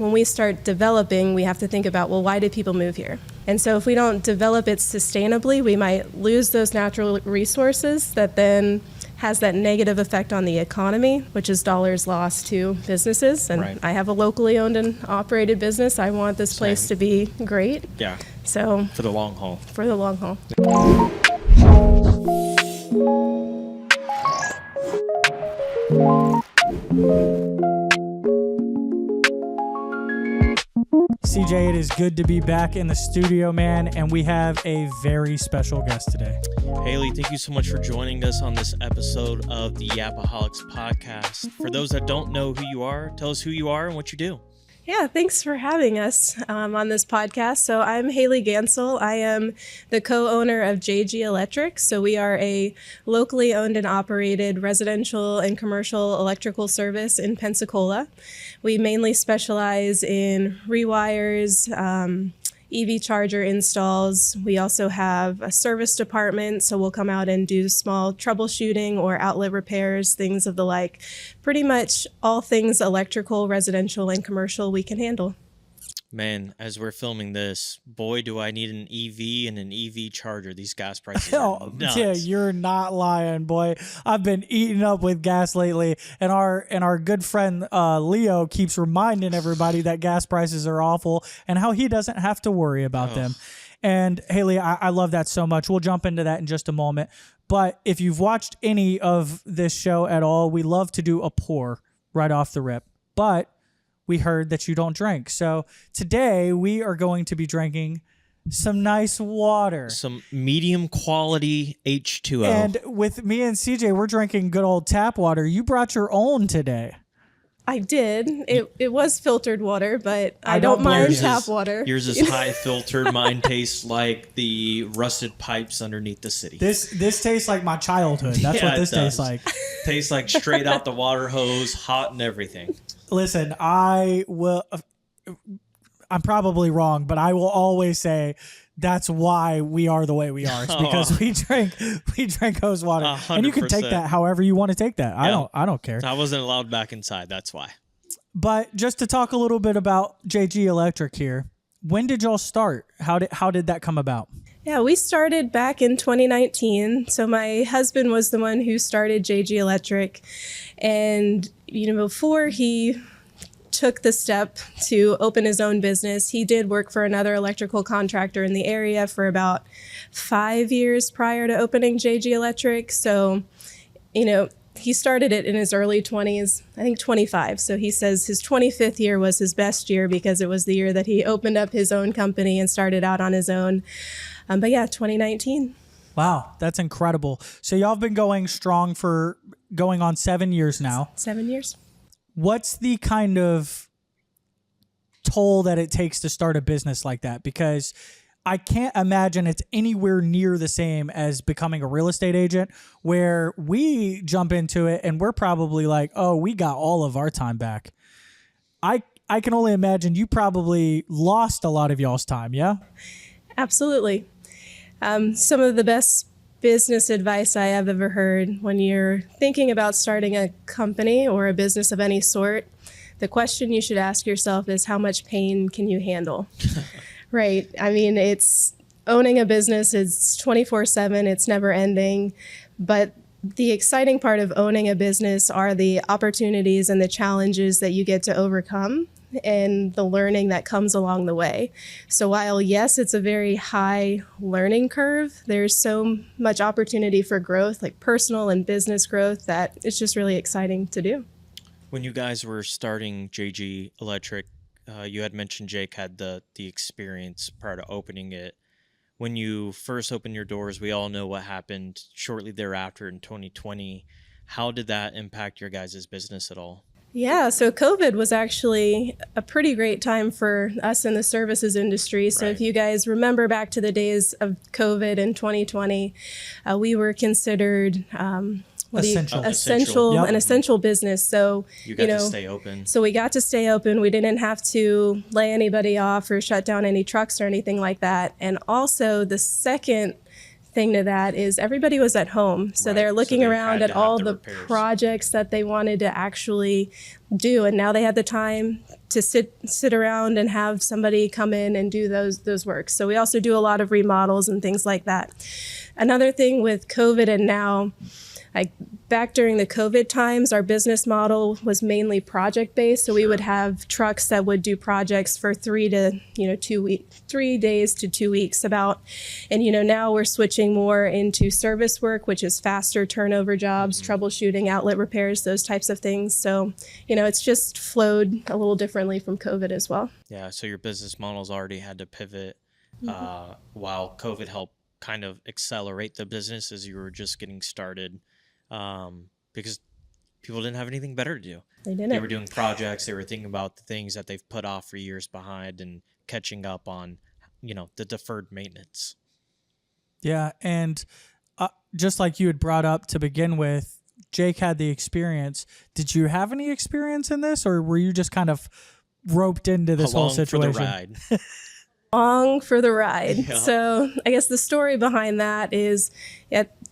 when we start developing, we have to think about, well, why did people move here? And so if we don't develop it sustainably, we might lose those natural resources that then has that negative effect on the economy, which is dollars lost to businesses. And Right. I have a locally owned and operated business. I want this place to be great. Yeah. So For the long haul. for the long haul. CJ, it is good to be back in the studio, man, and we have a very special guest today. Haley, thank you so much for joining us on this episode of the Yapaholics Podcast. For those that don't know who you are, tell us who you are and what you do. Yeah, thanks for having us on this podcast. So I'm Haley Gansel. I am the co-owner of JG Electric. So we are a locally owned and operated residential and commercial electrical service in Pensacola. We mainly specialize in rewires, EV charger installs. We also have a service department, so we'll come out and do small troubleshooting or outlet repairs, things of the like. Pretty much all things electrical, residential, and commercial we can handle. Man, as we're filming this, boy, do I need an EV and an EV charger. These gas prices are nuts. Yeah, you're not lying, boy. I've been eating up with gas lately, and our good friend Leo keeps reminding everybody that gas prices are awful and how he doesn't have to worry about them. And Haley, I love that so much. We'll jump into that in just a moment. But if you've watched any of this show at all, we love to do a pour right off the rip. But we heard that you don't drink. So today we are going to be drinking some nice water. Some medium quality H2O. And with me and CJ, we're drinking good old tap water. You brought your own today. I did. It was filtered water, but I don't mind tap water. Yours is high filtered. Mine tastes like the rusted pipes underneath the city. This tastes like my childhood. That's Yeah, what this it tastes does. like. Tastes like straight out the water hose, hot and everything. Listen, I'm probably wrong, but I will always say that's why we are the way we are. It's because we drink hose water. 100%. And you can take that however you want to take that. Yeah. I don't care. I wasn't allowed back inside. That's why. But just to talk a little bit about JG Electric here, when did y'all start? How did that come about? Yeah, we started back in 2019. So my husband was the one who started JG Electric. And, before he took the step to open his own business, he did work for another electrical contractor in the area for about 5 years prior to opening JG Electric. So, he started it in his early 20s, I think 25. So he says his 25th year was his best year because it was the year that he opened up his own company and started out on his own. But yeah, 2019. Wow, that's incredible. So y'all have been going strong for going on 7 years now. 7 years. What's the kind of toll that it takes to start a business like that? Because I can't imagine it's anywhere near the same as becoming a real estate agent, where we jump into it and we're probably like, oh, we got all of our time back. I can only imagine you probably lost a lot of y'all's time, yeah? Absolutely. Some of the best business advice I have ever heard when you're thinking about starting a company or a business of any sort, the question you should ask yourself is, how much pain can you handle? Right. I mean, it's owning a business is 24/7. It's never ending. But the exciting part of owning a business are the opportunities and the challenges that you get to overcome and the learning that comes along the way. So while, yes, it's a very high learning curve, there's so much opportunity for growth, like personal and business growth, that it's just really exciting to do. When you guys were starting JG Electric, you had mentioned Jake had the experience prior to opening it. When you first opened your doors, we all know what happened shortly thereafter in 2020. How did that impact your guys' business at all? Yeah, so COVID was actually a pretty great time for us in the services industry. So Right. if you guys remember back to the days of COVID in 2020, we were considered Essential. Yep. an essential business. So You got to stay open. So we got to stay open. We didn't have to lay anybody off or shut down any trucks or anything like that. And also the second thing to that is everybody was at home. So Right. they're So looking they around had at to have all the the repairs. projects that they wanted to actually do. And now they had the time to sit around and have somebody come in and do those works. So we also do a lot of remodels and things like that. Another thing with COVID and now, like back during the COVID times, our business model was mainly project based. So we would have trucks that would do projects for 3 days to 2 weeks about. And, now we're switching more into service work, which is faster turnover jobs, troubleshooting, outlet repairs, those types of things. So, it's just flowed a little differently from COVID as well. Yeah. So your business models already had to pivot while COVID helped kind of accelerate the business as you were just getting started. Because people didn't have anything better to do. They didn't. They were doing projects. They were thinking about the things that they've put off for years behind and catching up on, the deferred maintenance. Yeah, and just like you had brought up to begin with, Jake had the experience. Did you have any experience in this, or were you just kind of roped into this whole Along for situation? the ride. Long for the ride. Yeah. So I guess the story behind that is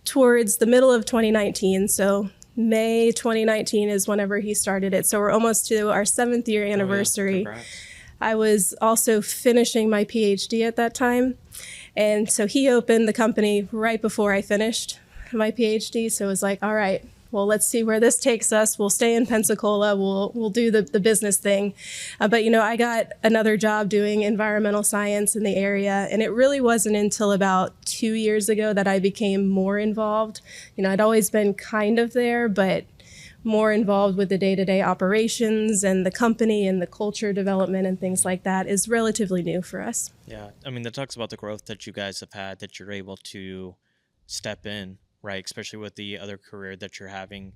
towards the middle of 2019. So May 2019 is whenever he started it. So we're almost to our 7th year anniversary. Congrats. I was also finishing my PhD at that time. And so he opened the company right before I finished my PhD. So it was like, all right, well, let's see where this takes us. We'll stay in Pensacola. We'll do the business thing. But, I got another job doing environmental science in the area. And it really wasn't until about 2 years ago that I became more involved. I'd always been kind of there, but more involved with the day-to-day operations and the company and the culture development and things like that is relatively new for us. Yeah. I mean, that talks about the growth that you guys have had, that you're able to step in, right? Especially with the other career that you're having,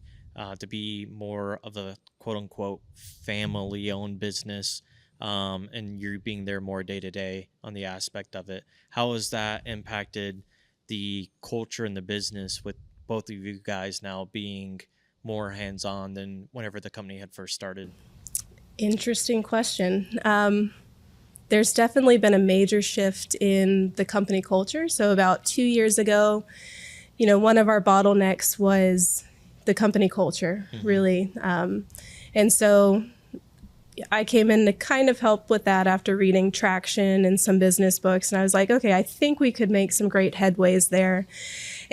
to be more of a quote unquote family owned business. And you're being there more day to day on the aspect of it. How has that impacted the culture and the business with both of you guys now being more hands-on than whenever the company had first started? Interesting question. There's definitely been a major shift in the company culture. So about 2 years ago, one of our bottlenecks was the company culture, really. And so I came in to kind of help with that after reading Traction and some business books. And I was like, okay, I think we could make some great headways there.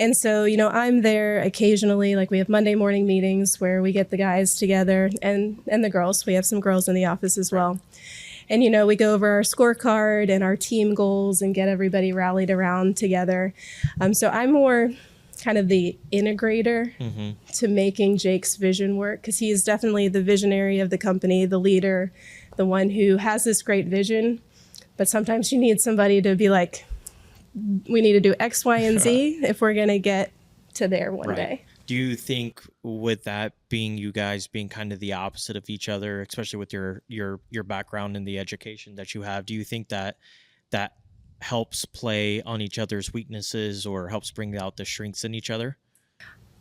And so, I'm there occasionally, like we have Monday morning meetings where we get the guys together and the girls. We have some girls in the office as well. And, we go over our scorecard and our team goals and get everybody rallied around together. So I'm more kind of the integrator to making Jake's vision work, because he is definitely the visionary of the company, the leader, the one who has this great vision. But sometimes you need somebody to be like, we need to do X, Y, and Z if we're going to get to there one day. Do you think with that being you guys being kind of the opposite of each other, especially with your background and the education that you have, do you think that helps play on each other's weaknesses or helps bring out the strengths in each other?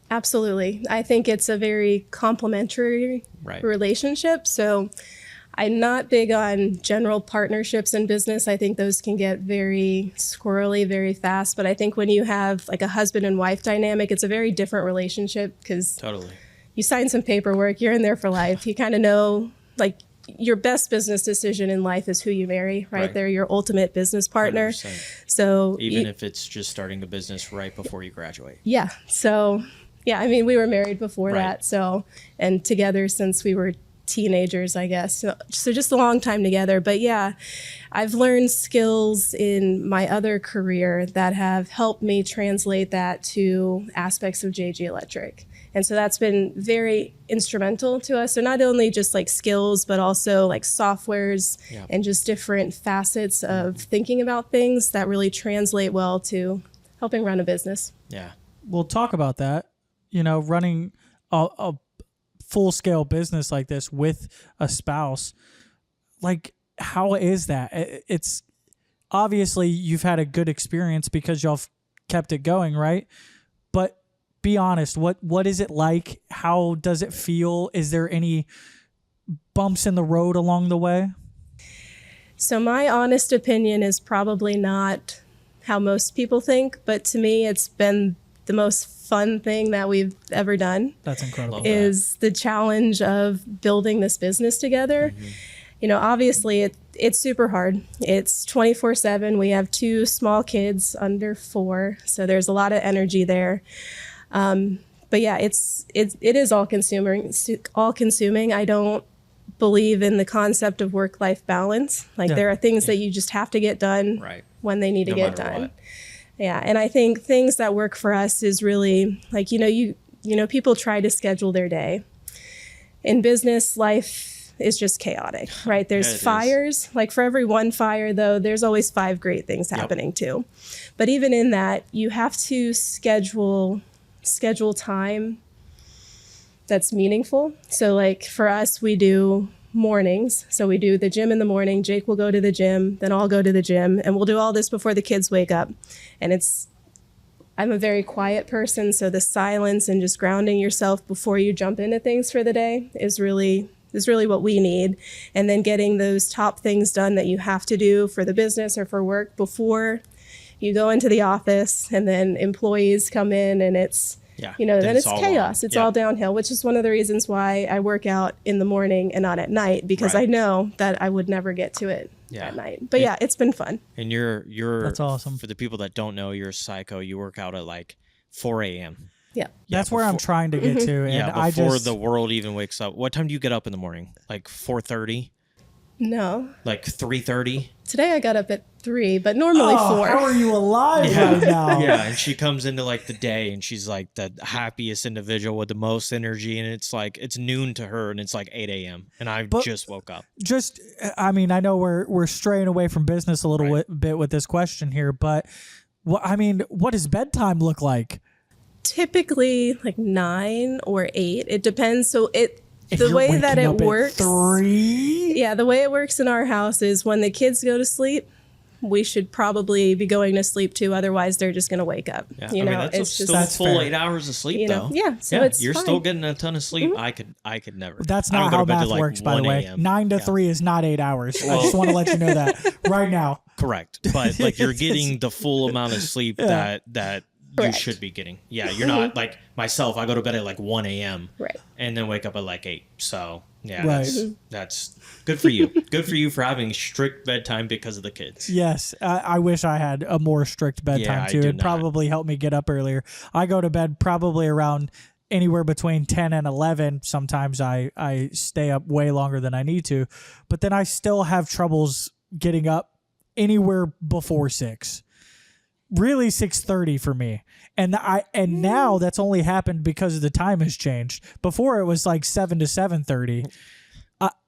Absolutely. I think it's a very complementary relationship. So I'm not big on general partnerships in business. I think those can get very squirrely very fast. But I think when you have like a husband and wife dynamic, it's a very different relationship, because Totally. you sign some paperwork, you're in there for life. You kind of know, like, your best business decision in life is who you marry, right? They're your ultimate business partner. 100%. So even if it's just starting a business right before you graduate. Yeah. So, yeah, I mean, we were married before that. So, and together since we were teenagers, I guess. So just a long time together. But yeah, I've learned skills in my other career that have helped me translate that to aspects of JG Electric. And so that's been very instrumental to us. So not only just like skills, but also like softwares and just different facets of thinking about things that really translate well to helping run a business. Yeah. We'll talk about that. Running a full-scale business like this with a spouse, like, how is that? It's obviously you've had a good experience because y'all kept it going, right? But be honest, what is it like? How does it feel? Is there any bumps in the road along the way? So my honest opinion is probably not how most people think, but to me, it's been the most fun thing that we've ever done. That's incredible. Love Is the challenge of building this business together. You know, obviously it's super hard. It's 24/7. We have 2 small kids under 4, so there's a lot of energy there. But yeah, it is all consuming. I don't believe in the concept of work-life balance. Like there are things that you just have to get done Right. when they need to No get matter done. what. Yeah, and I think things that work for us is really like, you know, people try to schedule their day. In business, life is just chaotic, right? There's Yeah, it is. fires. Like for every one fire, though, there's always 5 great things happening too. But even in that, you have to schedule time that's meaningful. So like for us, we do mornings. So we do the gym in the morning. Jake will go to the gym, then I'll go to the gym, and we'll do all this before the kids wake up. And I'm a very quiet person, so the silence and just grounding yourself before you jump into things for the day is really what we need. And then getting those top things done that you have to do for the business or for work before you go into the office, and then employees come in and it's, then it's all chaos. on. It's all downhill, which is one of the reasons why I work out in the morning and not at night, because Right. I know that I would never get to it at night. But yeah, it's been fun. And you're That's awesome. For the people that don't know, you're a psycho. You work out at like 4 a.m. Yeah. That's where I'm trying to get to. And Yeah, I before just, the world even wakes up. What time do you get up in the morning? Like 4:30? No. Like 3:30? Today I got up at 3, but normally 4. How are you alive right now? Yeah, and she comes into like the day and she's like the happiest individual with the most energy, and it's like it's noon to her and it's like 8 a.m. and I just woke up. I mean, I know we're straying away from business a little bit with this question here, but what does bedtime look like? Typically like 9 or 8. It depends. So If the you're way that waking it up at works. 3? Yeah, the way it works in our house is when the kids go to sleep, we should probably be going to sleep too. Otherwise, they're just going to wake up. Yeah, You know, that's it's still just, full fair. 8 hours of sleep you know, though. yeah. So it's you're fine. still getting a ton of sleep. I could never. That's I not don't go how to bed math till, like, works, by the 1 way. a.m. 9 to 3 is not 8 hours. I just want to let you know that right now. Correct, but like you're getting the full amount of sleep that you Correct. should be getting. Yeah, you're not like myself. I go to bed at like 1 a.m. Right. and then wake up at like 8. So yeah, Right. that's good for you. Good for you for having strict bedtime because of the kids. Yes, I wish I had a more strict bedtime Yeah, I too. do It'd not. probably help me get up earlier. I go to bed probably around anywhere between 10 and 11. Sometimes I stay up way longer than I need to, but then I still have troubles getting up anywhere before 6. Really 6:30 for me. And now that's only happened because the time has changed. Before it was like 7 to 7:30.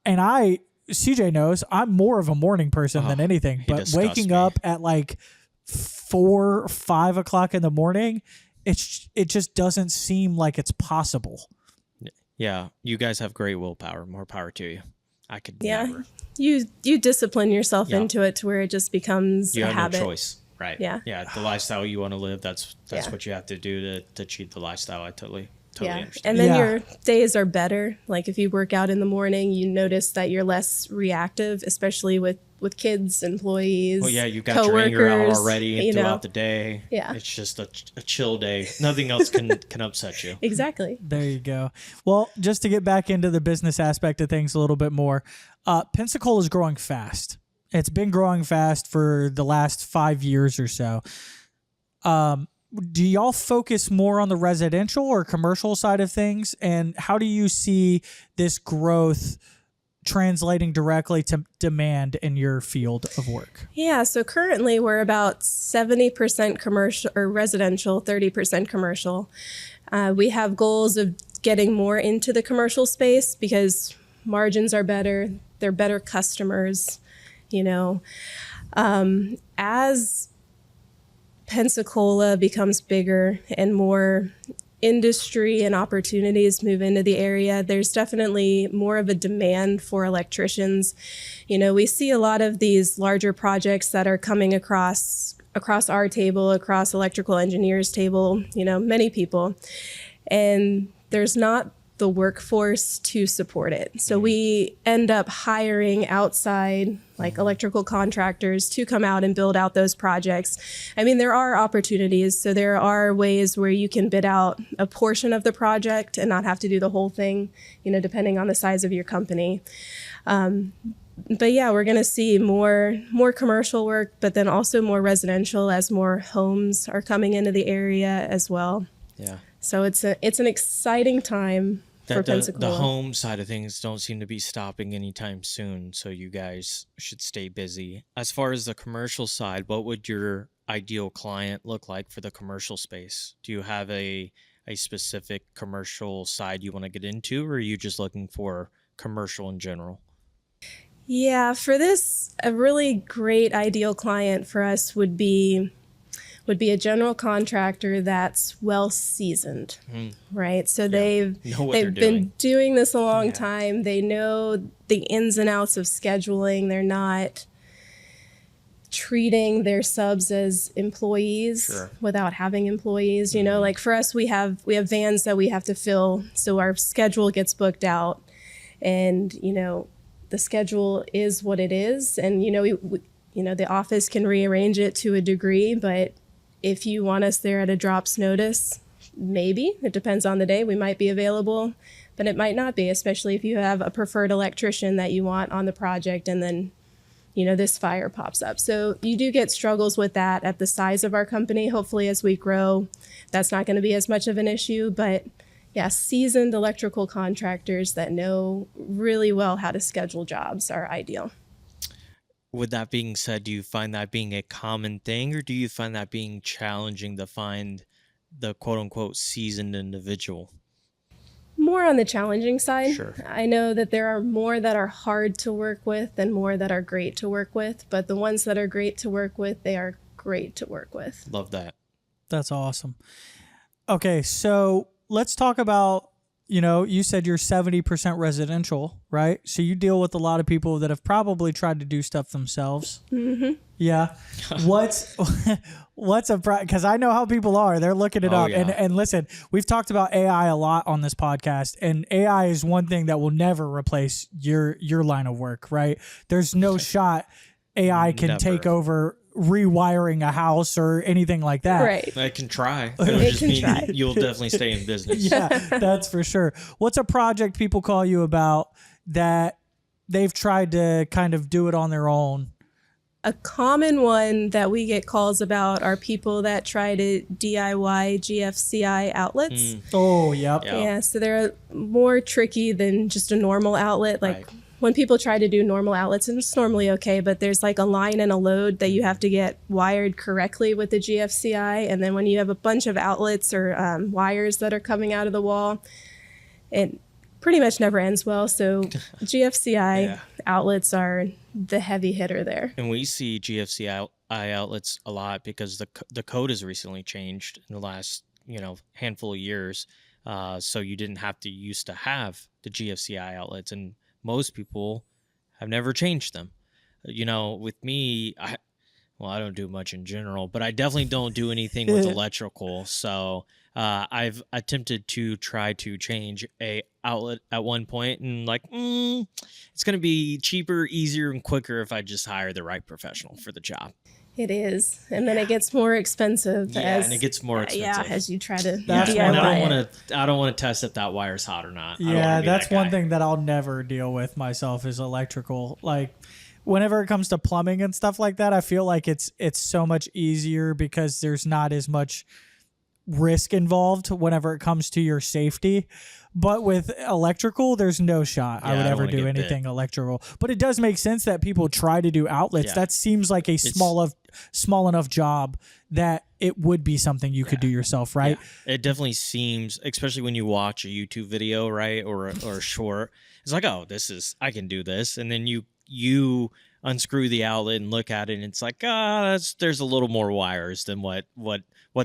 And CJ knows I'm more of a morning person than anything, but disgusts waking me. up at like 4, 5 o'clock in the morning, it just doesn't seem like it's possible. Yeah, you guys have great willpower. More power to you. I could Yeah. never. You discipline yourself Yeah. into it to where it just becomes You a have habit. no choice. Right. Yeah. Yeah. The lifestyle you want to live, that's Yeah. what you have to do to achieve the lifestyle. I totally Yeah. understand. And then Yeah. your days are better. Like if you work out in the morning, you notice that you're less reactive, especially with kids, employees. Well, yeah, you've got your anger out coworkers, already you know. throughout the day. Yeah. It's just a chill day. Nothing else can upset you. Exactly. There you go. Well, just to get back into the business aspect of things a little bit more, Pensacola is growing fast. It's been growing fast for the last 5 years or so. Do y'all focus more on the residential or commercial side of things? And how do you see this growth translating directly to demand in your field of work? Yeah, so currently we're about 70% commercial or residential, 30% commercial. We have goals of getting more into the commercial space because margins are better, they're better customers, you know. As Pensacola becomes bigger and more industry and opportunities move into the area, there's definitely more of a demand for electricians. You know, we see a lot of these larger projects that are coming across our table, across electrical engineers' table, you know, many people. And there's not the workforce to support it. So we end up hiring outside like electrical contractors to come out and build out those projects. I mean, there are opportunities. So there are ways where you can bid out a portion of the project and not have to do the whole thing, depending on the size of your company. But yeah, we're going to see more commercial work, but then also more residential as more homes are coming into the area as well. Yeah. So it's an exciting time for Pensacola. The home side of things don't seem to be stopping anytime soon, so you guys should stay busy. As far as the commercial side, what would your ideal client look like for the commercial space? Do you have a specific commercial side you want to get into, or are you just looking for commercial in general? Yeah, for this, a really great ideal client for us would be a general contractor that's well seasoned, right? So they've been doing this a long time. They know the ins and outs of scheduling. They're not treating their subs as employees without having employees. Like for us, we have vans that we have to fill, so our schedule gets booked out, and the schedule is what it is, and the office can rearrange it to a degree, but if you want us there at a drop's notice, maybe. It depends on the day. We might be available, but it might not be, especially if you have a preferred electrician that you want on the project and then, this fire pops up. So you do get struggles with that at the size of our company. Hopefully as we grow, that's not going to be as much of an issue, but yeah, seasoned electrical contractors that know really well how to schedule jobs are ideal. With that being said, do you find that being a common thing, or do you find that being challenging to find the quote-unquote seasoned individual? More on the challenging side. Sure. I know that there are more that are hard to work with and more that are great to work with, but the ones that are great to work with, they are great to work with. Love that. That's awesome. Okay, so let's talk about, you said you're 70% residential, right? So you deal with a lot of people that have probably tried to do stuff themselves. Mm-hmm. Yeah. What's because I know how people are. They're looking it up. Yeah. And listen, we've talked about AI a lot on this podcast, and AI is one thing that will never replace your line of work, right? There's no shot AI can take over rewiring a house or anything like that. Right. I can try. It can try. You'll definitely stay in business. Yeah, that's for sure. What's a project people call you about that they've tried to kind of do it on their own? A common one that we get calls about are people that try to DIY GFCI outlets. Oh, yep. Yeah, so they're more tricky than just a normal outlet. Like when people try to do normal outlets, and it's normally okay, but there's like a line and a load that you have to get wired correctly with the GFCI. And then when you have a bunch of outlets or wires that are coming out of the wall, it pretty much never ends well. So GFCI outlets are the heavy hitter there. And we see GFCI outlets a lot because the code has recently changed in the last handful of years. So you didn't used to have the GFCI outlets, and most people have never changed them. With me, I don't do much in general, but I definitely don't do anything with electrical. So I've attempted to try to change a outlet at one point, and it's going to be cheaper, easier, and quicker if I just hire the right professional for the job. It is, and then it gets more expensive. And it gets more expensive. As you try to. I don't want to test if that wire's hot or not. Yeah, that's one thing that I'll never deal with myself is electrical. Like, whenever it comes to plumbing and stuff like that, I feel like it's so much easier because there's not as much risk involved whenever it comes to your safety. But with electrical, there's no shot I would ever do anything electrical. But it does make sense that people try to do outlets. Yeah. That seems like a small enough job that it would be something you could do yourself, right? Yeah. It definitely seems, especially when you watch a YouTube video, right, or a short. It's like, oh, I can do this, and then you unscrew the outlet and look at it, and it's like, there's a little more wires than what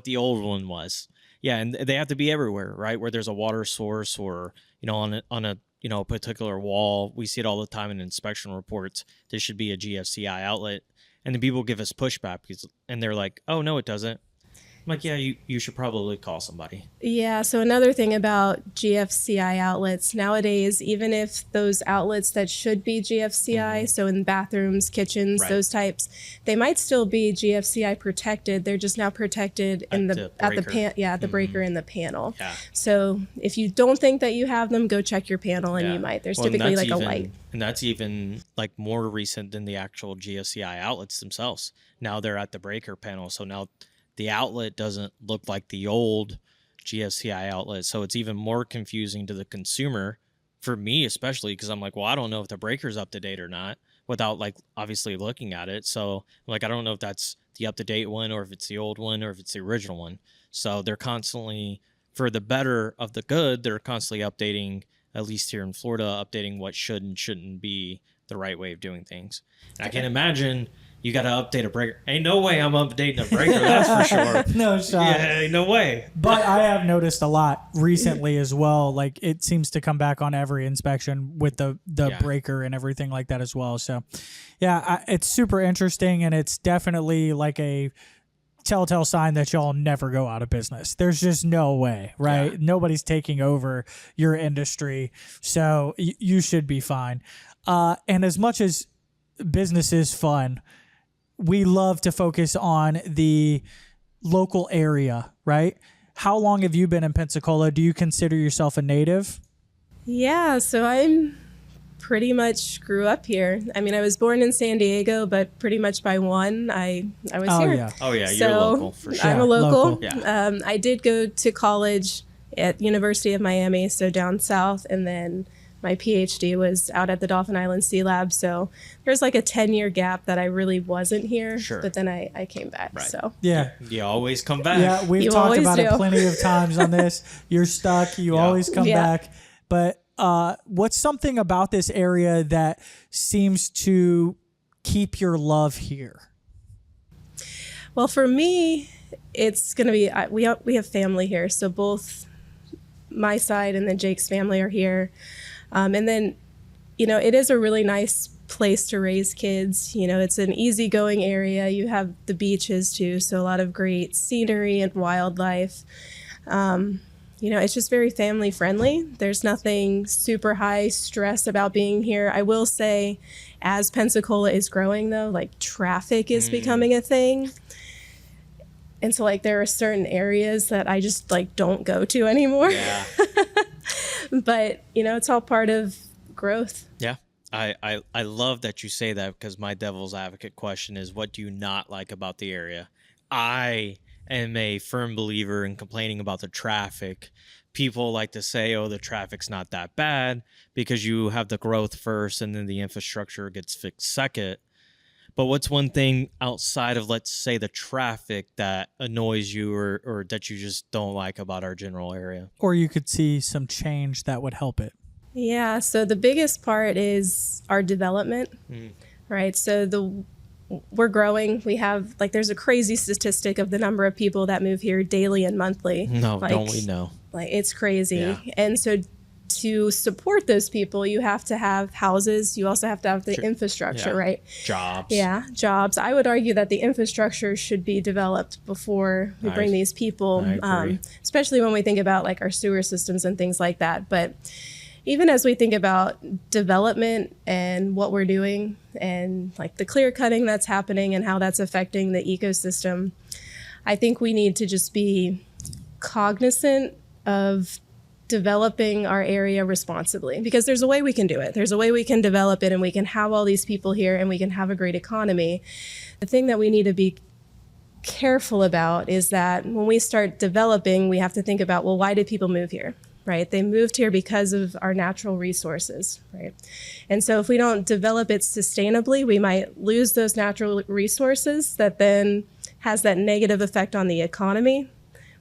the old one was. Yeah, and they have to be everywhere, right? Where there's a water source or, on a particular wall. We see it all the time in inspection reports. There should be a GFCI outlet. And then people give us pushback and they're like, oh, no, it doesn't. I'm like, yeah, you should probably call somebody. Yeah, so another thing about GFCI outlets nowadays, even if those outlets that should be GFCI, so in bathrooms, kitchens, Right. those types, they might still be GFCI protected. They're just now protected in at the breaker. breaker in the panel. Yeah. So if you don't think that you have them, go check your panel and you might. There's Well, and typically that's like a even- light. And that's even like more recent than the actual GFCI outlets themselves. Now they're at the breaker panel. So now the outlet doesn't look like the old GFCI outlet. So it's even more confusing to the consumer, for me especially, because I'm like, well, I don't know if the breaker's up to date or not without like obviously looking at it. So like, I don't know if that's the up to date one or if it's the old one or if it's the original one. So they're constantly, for the better of the good, they're constantly updating, at least here in Florida, updating what should and shouldn't be the right way of doing things. And I can imagine you got to update a breaker. Ain't no way I'm updating a breaker, that's for sure. No shot. Yeah, ain't no way. But I have noticed a lot recently as well. Like it seems to come back on every inspection with the breaker and everything like that as well. So, yeah, it's super interesting, and it's definitely like a telltale sign that y'all never go out of business. There's just no way, right? Yeah. Nobody's taking over your industry, so you should be fine. And as much as business is fun, we love to focus on the local area, right? How long have you been in Pensacola? Do you consider yourself a native? Yeah, so I'm pretty much grew up here. I mean, I was born in San Diego, but pretty much by one, I was here. Yeah. Oh, yeah, So you're local for sure. I'm a local. Local. Yeah. I did go to college at University of Miami, so down south, and then my PhD was out at the Dauphin Island Sea Lab. So there's like a 10-year gap that I really wasn't here, Sure. but then I came back. Right. So Yeah. You always come back. Yeah, we've You talked always about it do. plenty of times on this. You're stuck. You Yeah. always come Yeah. back. But what's something about this area that seems to keep your love here? well, for me, it's gonna be we have family here, so both my side and then Jake's family are here. And then, it is a really nice place to raise kids. It's an easygoing area. You have the beaches too, so a lot of great scenery and wildlife. It's just very family friendly. There's nothing super high stress about being here. I will say, as Pensacola is growing though, like traffic is becoming a thing. And so like there are certain areas that I just like don't go to anymore. Yeah. But it's all part of growth. Yeah. I love that you say that, because my devil's advocate question is, what do you not like about the area? I am a firm believer in complaining about the traffic. People like to say, oh, the traffic's not that bad because you have the growth first and then the infrastructure gets fixed second. But what's one thing outside of, let's say, the traffic that annoys you or that you just don't like about our general area? Or you could see some change that would help it. Yeah, so the biggest part is our development, right? So we're growing. We have there's a crazy statistic of the number of people that move here daily and monthly. No, don't we know? Like it's crazy. Yeah. And so to support those people, you have to have houses. You also have to have the infrastructure, Yeah. right? Jobs. Yeah, jobs. I would argue that the infrastructure should be developed before we bring these people, I agree. especially when we think about like our sewer systems and things like that. But even as we think about development and what we're doing and like the clear cutting that's happening and how that's affecting the ecosystem, I think we need to just be cognizant of developing our area responsibly, because there's a way we can do it. There's a way we can develop it and we can have all these people here and we can have a great economy. The thing that we need to be careful about is that when we start developing, we have to think about, well, why did people move here? Right? They moved here because of our natural resources, right? And so if we don't develop it sustainably, we might lose those natural resources that then has that negative effect on the economy,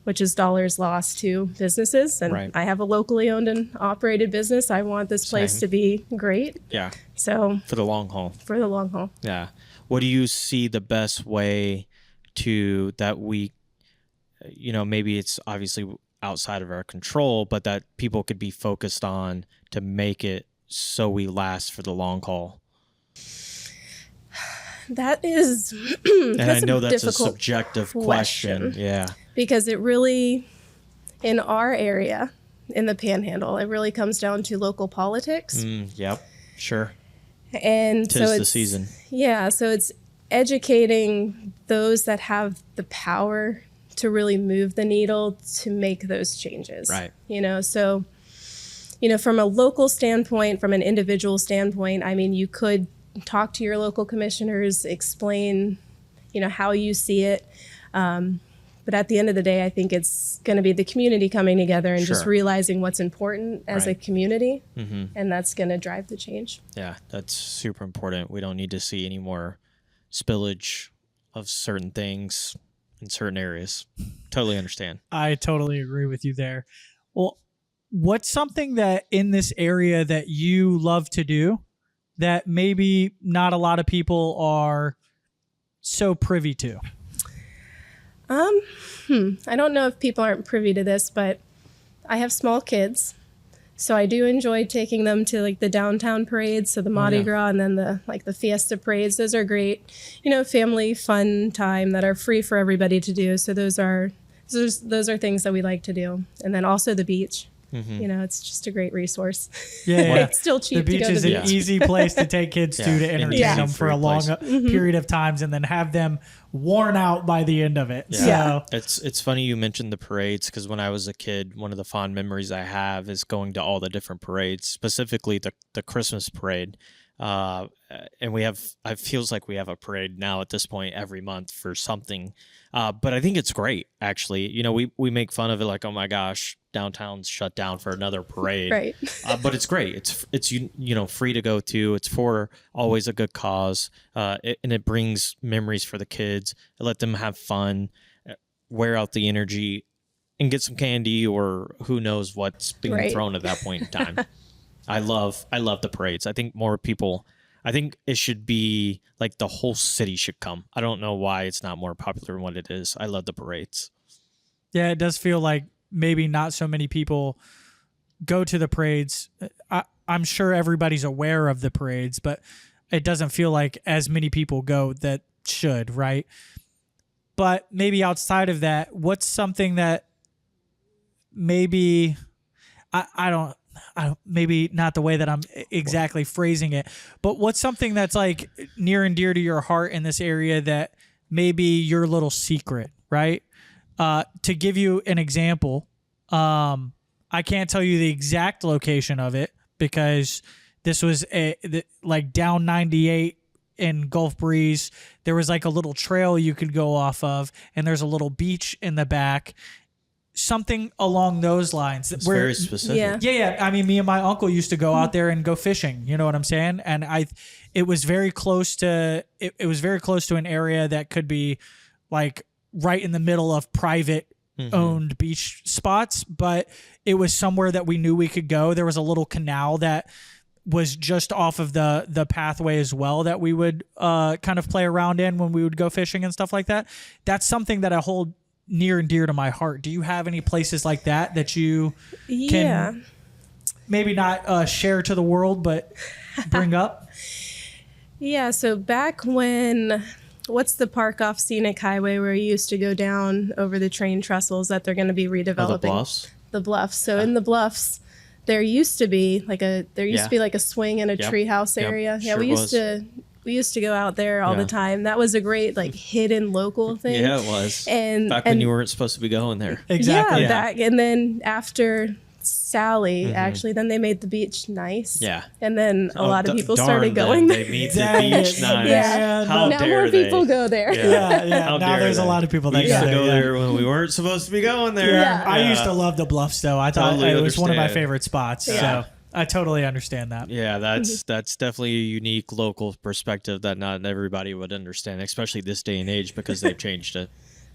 which is dollars lost to businesses. And Right. I have a locally owned and operated business. I want this place Same. to be great. Yeah. So For the long haul. for the long haul. Yeah. What do you see the best way to that we, maybe it's obviously outside of our control, but that people could be focused on to make it so we last for the long haul? That is, And I that's know a that's a difficult subjective question. Yeah. because it really, in our area, in the Panhandle, it really comes down to local politics. Yep. Sure. And Tis so the it's, season. yeah, so it's educating those that have the power to really move the needle to make those changes. Right. So, from a local standpoint, from an individual standpoint, I mean, you could talk to your local commissioners, explain, how you see it. But at the end of the day, I think it's going to be the community coming together and just Sure. realizing what's important as a Right. community. And that's going to drive the change. Yeah, that's super important. We don't need to see any more spillage of certain things in certain areas. Totally understand. I totally agree with you there. Well, what's something that in this area that you love to do that maybe not a lot of people are so privy to? I don't know if people aren't privy to this, but I have small kids. So I do enjoy taking them to like the downtown parades, so the Mardi Gras and then the Fiesta parades. Those are great, family fun time that are free for everybody to do. So those are things that we like to do. And then also the beach. It's just a great resource. Yeah, It's still cheap the to beach go to is the an beach. easy place to take kids to entertain Yeah. them for a long period of times and then have them worn out by the end of it. Yeah. So It's funny you mentioned the parades because when I was a kid, one of the fond memories I have is going to all the different parades, specifically the Christmas parade. And it feels like we have a parade now at this point every month for something. But I think it's great, actually. We make fun of it like, oh my gosh, downtown's shut down for another parade. Right. But it's great. It's free to go to. It's for always a good cause. And it brings memories for the kids. It let them have fun, wear out the energy, and get some candy or who knows what's being thrown at that point in time. I love the parades. I think it should be like the whole city should come. I don't know why it's not more popular than what it is. I love the parades. yeah, it does feel like maybe not so many people go to the parades. I'm sure everybody's aware of the parades, but it doesn't feel like as many people go that should, right? But maybe outside of that, what's something that maybe I don't maybe not the way that I'm exactly phrasing it, but what's something that's like near and dear to your heart in this area that maybe your little secret, right? To give you an example, I can't tell you the exact location of it because this was like down 98 in Gulf Breeze. There was like a little trail you could go off of, and there's a little beach in the back. Something along those lines. It's very specific. Yeah. I mean, me and my uncle used to go out there and go fishing. You know what I'm saying? And it was very close to an area that could be like right in the middle of private owned beach spots, but it was somewhere that we knew we could go. There was a little canal that was just off of the pathway as well that we would kind of play around in when we would go fishing and stuff like that. That's something that I hold near and dear to my heart. Do you have any places like that you can maybe not share to the world, but bring up? Yeah, so back when, what's the park off Scenic Highway where you used to go down over the train trestles that they're going to be redeveloping? The Bluffs? The Bluffs. So in the Bluffs, there used to be like a swing and a treehouse area. Yeah, Sure we used to go out there all the time. That was a great like hidden local thing. Yeah, it was. And back when you weren't supposed to be going there. Exactly. Yeah, and then after Sally, actually, then they made the beach nice. Yeah. And then a lot of people darn started them. going there. They made the Dang beach it. nice. Yeah. How Now dare more they? people go there. Yeah. How Now dare there's a they? lot of people that We used go to go there. there when we weren't supposed to be going there. Yeah. I used to love the Bluffs, though. I thought Totally it was one of my understand. favorite spots. Yeah. So I totally understand that. Yeah, that's definitely a unique local perspective that not everybody would understand, especially this day and age because they've changed it.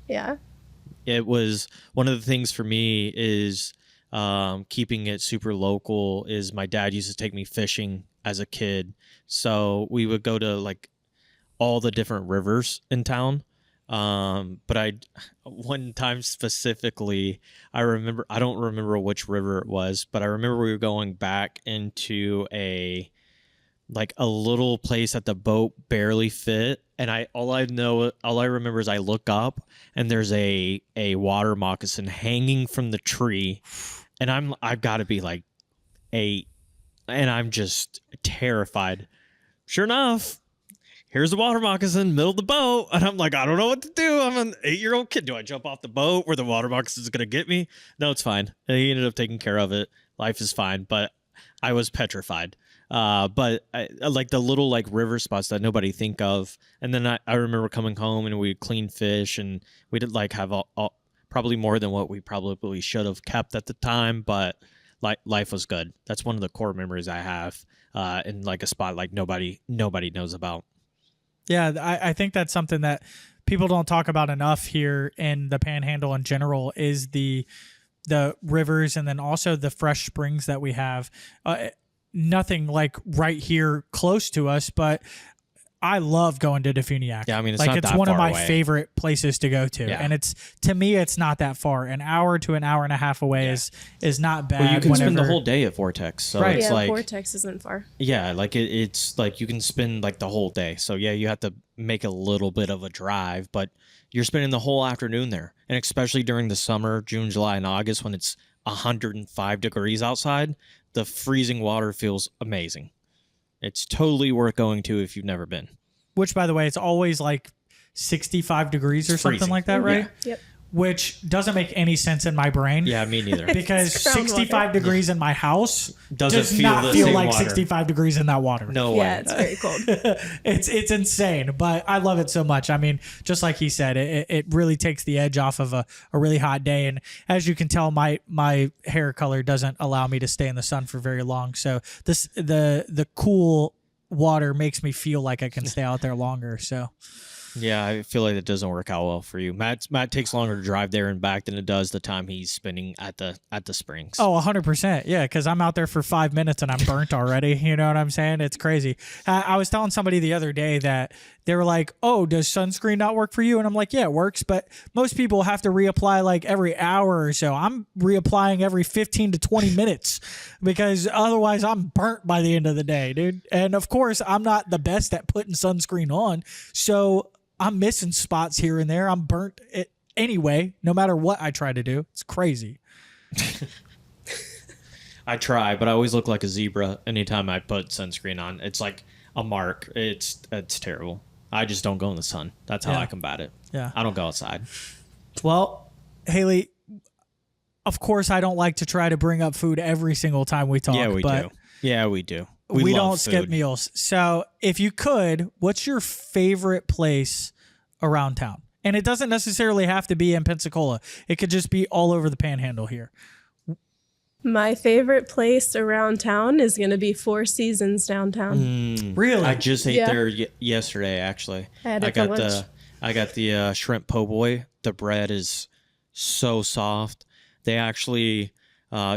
Yeah. It was one of the things for me is keeping it super local is my dad used to take me fishing as a kid. So we would go to like all the different rivers in town. But one time specifically, I don't remember which river it was, but I remember we were going back into a little place that the boat barely fit. and all I remember is I look up and there's a water moccasin hanging from the tree, and I've got to be like 8, and I'm just terrified. Sure enough, here's the water moccasin, middle of the boat, and I'm like, I don't know what to do. I'm an 8-year-old kid. Do I jump off the boat where the water moccasin is gonna get me? No, it's fine. And he ended up taking care of it. Life is fine, but I was petrified. But I like the little like river spots that nobody think of. And then I remember coming home and we'd clean fish, and we did like have all probably more than what we probably should have kept at the time. But life was good. That's one of the core memories I have in like a spot like nobody knows about. Yeah, I think that's something that people don't talk about enough here in the Panhandle in general is the rivers, and then also the fresh springs that we have. Nothing like right here close to us, but I love going to Defuniak. Yeah, I mean, it's like not it's that one of far my away. favorite places to go to, Yeah. and to me it's not that far. An hour to an hour and a half away is not bad. Well, you can spend the whenever- whole day at Vortex, so Right. it's Yeah, like Vortex isn't far. yeah, like it's like you can spend like the whole day. So yeah, you have to make a little bit of a drive, but you're spending the whole afternoon there, and especially during the summer, June, July, and August when it's 105 degrees outside. The freezing water feels amazing. It's totally worth going to if you've never been. Which, by the way, it's always like 65 degrees or something freezing. like that, right? Yep. Which doesn't make any sense in my brain. Yeah, me neither. Because It's groundwater. 65 degrees in my house Doesn't does feel not the feel same like water. 65 degrees in that water. No Yeah, way. it's very cold. It's insane, but I love it so much. I mean, just like he said, it really takes the edge off of a really hot day. And as you can tell, my hair color doesn't allow me to stay in the sun for very long. So the cool water makes me feel like I can stay out there longer. So Yeah, I feel like it doesn't work out well for you. Matt takes longer to drive there and back than it does the time he's spending at the springs. Oh, 100%. Yeah, because I'm out there for 5 minutes and I'm burnt already. You know what I'm saying? It's crazy. I was telling somebody the other day that they were like, oh, does sunscreen not work for you? And I'm like, yeah, it works. But most people have to reapply like every hour or so. I'm reapplying every 15 to 20 minutes because otherwise I'm burnt by the end of the day, dude. And of course, I'm not the best at putting sunscreen on. So I'm missing spots here and there. I'm burnt anyway, no matter what I try to do. It's crazy. I try, but I always look like a zebra anytime I put sunscreen on. It's like a mark. It's terrible. I just don't go in the sun. That's how Yeah. I combat it. Yeah. I don't go outside. Well, Haley, of course, I don't like to try to bring up food every single time we talk. Yeah, we but do. Yeah, we do. We love don't skip food. meals. So if you could, what's your favorite place around town? And it doesn't necessarily have to be in Pensacola. It could just be all over the Panhandle here. My favorite place around town is going to be Four Seasons downtown. Really? I just ate Yeah. there yesterday. Actually, I had it for lunch. I got the shrimp po' boy. The bread is so soft. They actually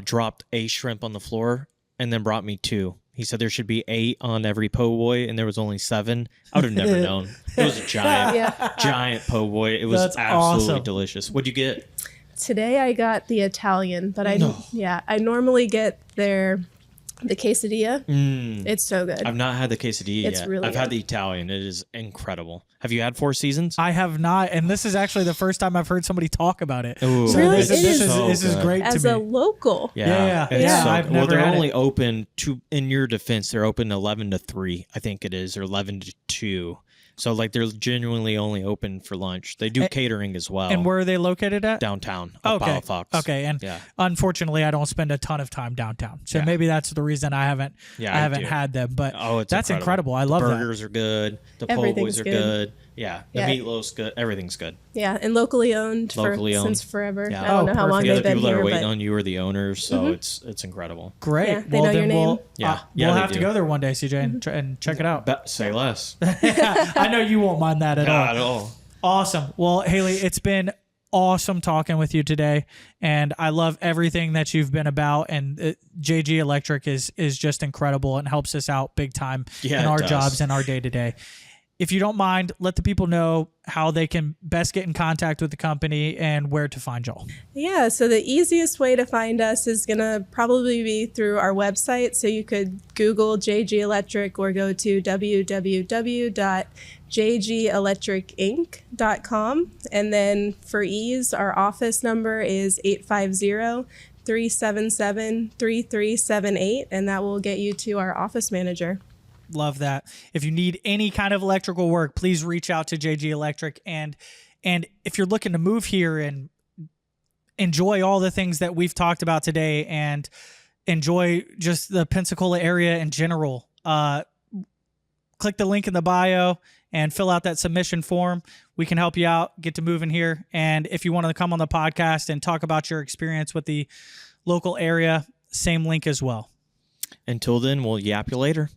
dropped a shrimp on the floor and then brought me 2. He said there should be 8 on every po' boy, and there was only 7. I would have never known. It was a giant, Yeah. giant po' boy. It was That's absolutely awesome. delicious. What'd you get? Today I got the Italian, but I normally get the quesadilla. It's so good. I've not had the quesadilla It's yet. really I've had good. the Italian. It is incredible. Have you had Four Seasons? I have not. And this is actually the first time I've heard somebody talk about it. Ooh, So Really? this, It this is is this is so great As to a me. local. Yeah, it's yeah, so I've good. never Well, they're had only it. open to, in your defense, they're open 11 to 3, I think it is, or 11 to 2. So like they're genuinely only open for lunch. They do catering as well. And where are they located at? downtown. Up Okay. by Fox. Okay, and Yeah. unfortunately, I don't spend a ton of time downtown, so Yeah. maybe that's the reason I haven't Yeah, I I haven't do. had them. But Oh, it's that's incredible. I love the that. burgers are good. The po' Everything's boys are good. good. Yeah. The Yeah. meatloaf's good. Everything's good. Yeah, and locally owned, Locally owned. since forever. Yeah. I don't know how perfect. long The they've other been people that here, are waiting but on you are the owners, so it's incredible. Great. Yeah, they well, know then your we'll name. Yeah. Yeah, we'll they have to do. go there one day, CJ, and check it out. Say less. I know you won't mind that at all. Not at all. Awesome. Well, Haley, it's been awesome talking with you today, and I love everything that you've been about. And JG Electric is just incredible and helps us out big time Yeah, in it our does. jobs and our day to day. if you don't mind, let the people know how they can best get in contact with the company and where to find y'all. Yeah, so the easiest way to find us is going to probably be through our website. So you could Google JG Electric or go to www.jgelectricinc.com. And then for ease, our office number is 850-377-3378, and that will get you to our office manager. Love that. If you need any kind of electrical work, please reach out to JG Electric. And if you're looking to move here and enjoy all the things that we've talked about today and enjoy just the Pensacola area in general, click the link in the bio and fill out that submission form. We can help you out, get to moving here. And if you want to come on the podcast and talk about your experience with the local area, same link as well. Until then, we'll yap you later.